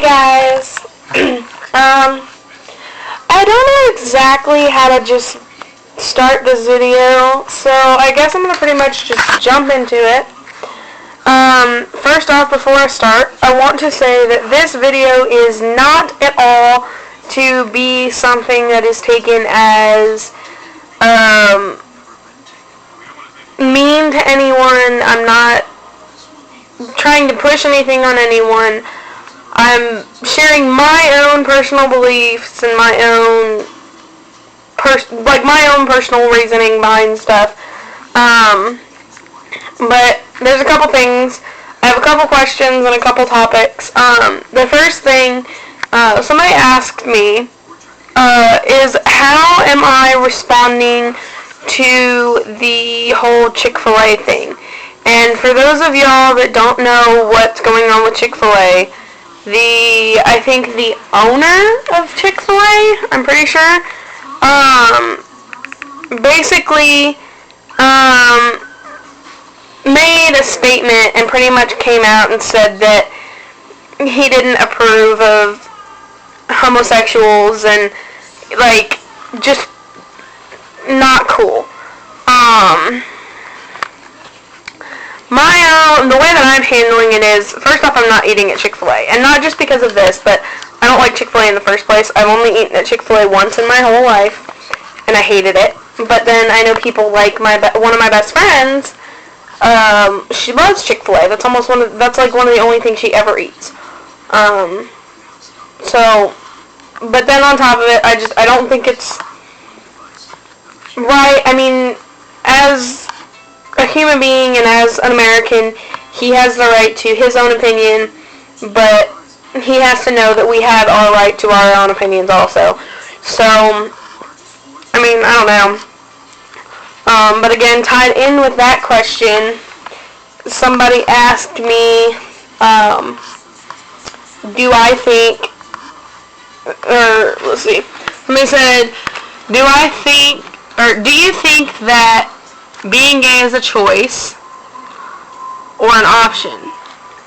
Guys, I don't know exactly how to just start this video, so I guess I'm gonna pretty much just jump into it. First off, before I start, I want to say that this video is not at all to be something that is taken as mean to anyone. I'm not trying to push anything on anyone. I'm sharing my own personal beliefs and my own personal reasoning behind stuff. But there's a couple things. I have a couple questions and a couple topics. The first thing somebody asked me is how am I responding to the whole Chick-fil-A thing? And for those of y'all that don't know what's going on with Chick-fil-A, I think the owner of Chick-fil-A, I'm pretty sure, basically, made a statement and pretty much came out and said that he didn't approve of homosexuals and, just not cool. The way that I'm handling it is, first off, I'm not eating at Chick-fil-A. And not just because of this, but I don't like Chick-fil-A in the first place. I've only eaten at Chick-fil-A once in my whole life, and I hated it. But then I know people like one of my best friends, she loves Chick-fil-A. That's one of the only things she ever eats. But then on top of it, I don't think it's right. I mean, as a human being and as an American, he has the right to his own opinion, but he has to know that we have our right to our own opinions also. So, I mean, I don't know. But again, tied in with that question, somebody asked me, do you think that being gay is a choice or an option?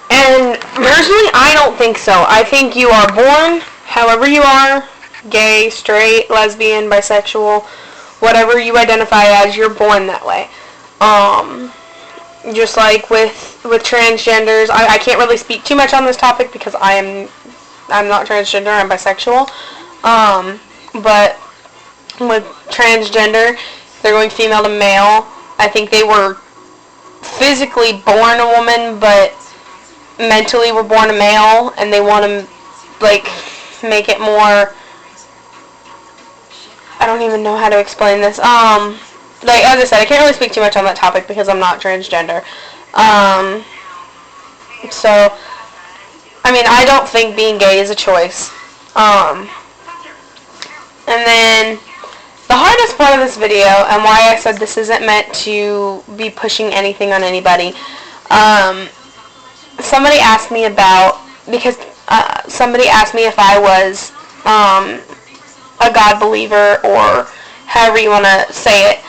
And personally, I don't think so. I think you are born however you are, gay, straight, lesbian, bisexual, whatever you identify as, you're born that way. Just like with transgenders, I can't really speak too much on this topic because I'm not transgender, I'm bisexual. But with transgender, they're going female to male. I think they were physically born a woman, but mentally were born a male, and they want to, make it more, I don't even know how to explain this. As I said, I can't really speak too much on that topic because I'm not transgender. So, I mean, I don't think being gay is a choice. And then, the hardest part of this video, and why I said this isn't meant to be pushing anything on anybody, somebody asked me if I was a God believer, or however you want to say it,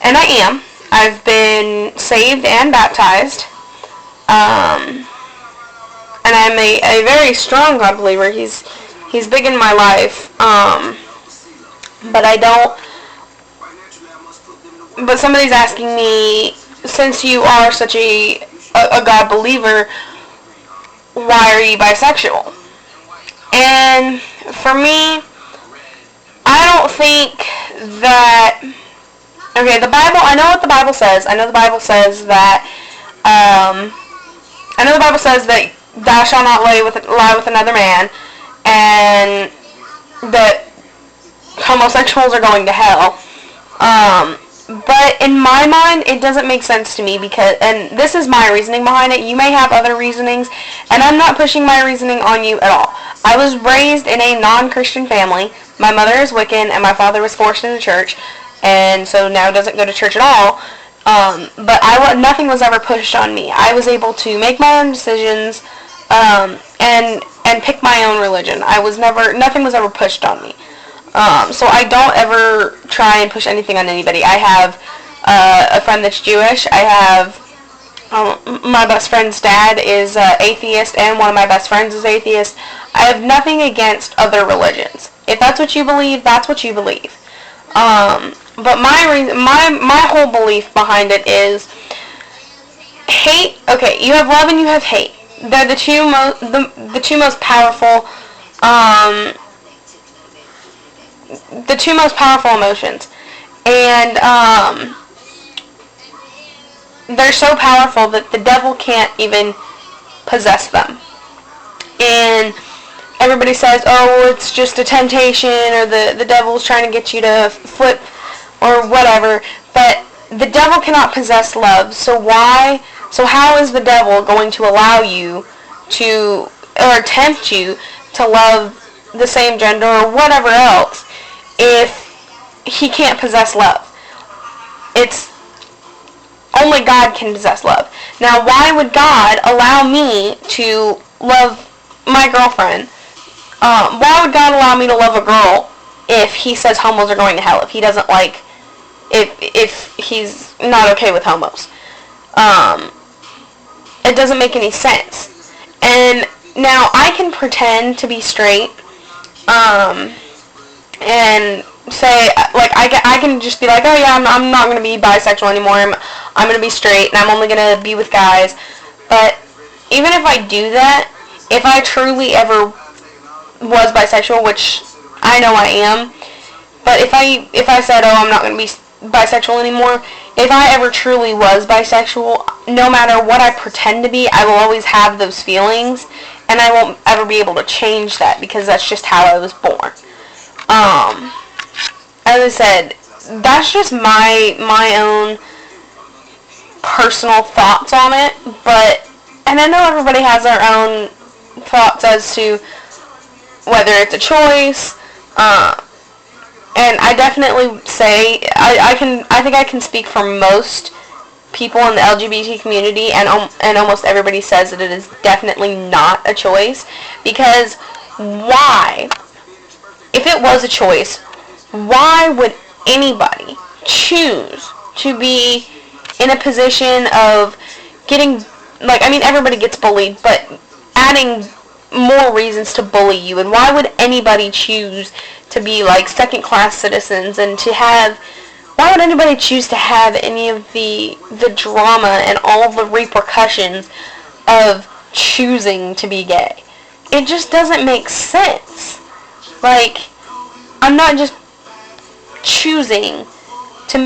and I am. I've been saved and baptized, and I'm a very strong God believer. He's big in my life, but I don't. But somebody's asking me, since you are such a God believer, why are you bisexual? And for me, I don't think that, okay, the Bible, I know what the Bible says. I know the Bible says that, thou shalt not lie with another man, and that homosexuals are going to hell. But in my mind, it doesn't make sense to me and this is my reasoning behind it. You may have other reasonings, and I'm not pushing my reasoning on you at all. I was raised in a non-Christian family. My mother is Wiccan, and my father was forced into church, and so now doesn't go to church at all. But nothing was ever pushed on me. I was able to make my own decisions, and pick my own religion. Nothing was ever pushed on me. So I don't ever try and push anything on anybody. I have a friend that's Jewish. I have my best friend's dad is atheist, and one of my best friends is atheist. I have nothing against other religions. If that's what you believe, that's what you believe. But my whole belief behind it is hate. Okay, you have love and you have hate. They're the two most powerful the two most powerful emotions, and they're so powerful that the devil can't even possess them. And everybody says, oh, it's just a temptation, or the devil's trying to get you to flip, or whatever. But the devil cannot possess love, so how is the devil going to allow you to, or tempt you to love the same gender or whatever else if he can't possess love? It's only God can possess love. Now, why would God allow me to love my girlfriend? Why would God allow me to love a girl if he says homos are going to hell? If he doesn't like, if he's not okay with homos? It doesn't make any sense. And now I can pretend to be straight, and say, like, I can just be like, oh yeah, I'm not going to be bisexual anymore, I'm going to be straight, and I'm only going to be with guys. But even if I do that, if I truly ever was bisexual, which I know I am, but if I said, oh, I'm not going to be bisexual anymore, if I ever truly was bisexual, no matter what I pretend to be, I will always have those feelings, and I won't ever be able to change that, because that's just how I was born. As I said, that's just my own personal thoughts on it, and I know everybody has their own thoughts as to whether it's a choice, and I definitely say, I think I can speak for most people in the LGBT community, and almost everybody says that it is definitely not a choice, because why? If it was a choice, why would anybody choose to be in a position of getting, like, I mean, everybody gets bullied, but adding more reasons to bully you, and why would anybody choose to be, like, second-class citizens, and why would anybody choose to have any of the drama and all the repercussions of choosing to be gay? It just doesn't make sense. Like, I'm not just choosing to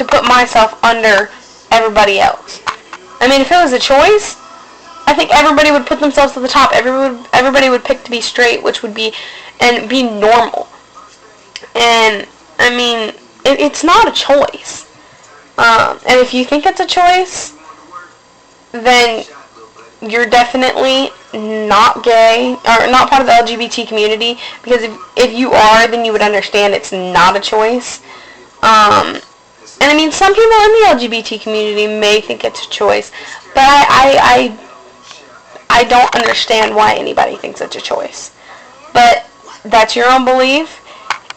put myself under everybody else. I mean, if it was a choice, I think everybody would put themselves to the top. Everybody would pick to be straight, which would be normal. And, I mean, it's not a choice. And if you think it's a choice, then you're definitely not gay, or not part of the LGBT community, because if you are, then you would understand it's not a choice. And I mean, some people in the LGBT community may think it's a choice, but I don't understand why anybody thinks it's a choice. But that's your own belief,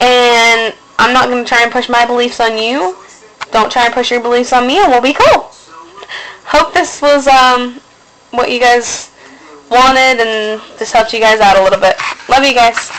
and I'm not going to try and push my beliefs on you. Don't try and push your beliefs on me, and we'll be cool. Hope this was what you guys wanted, and this helped you guys out a little bit. Love you guys.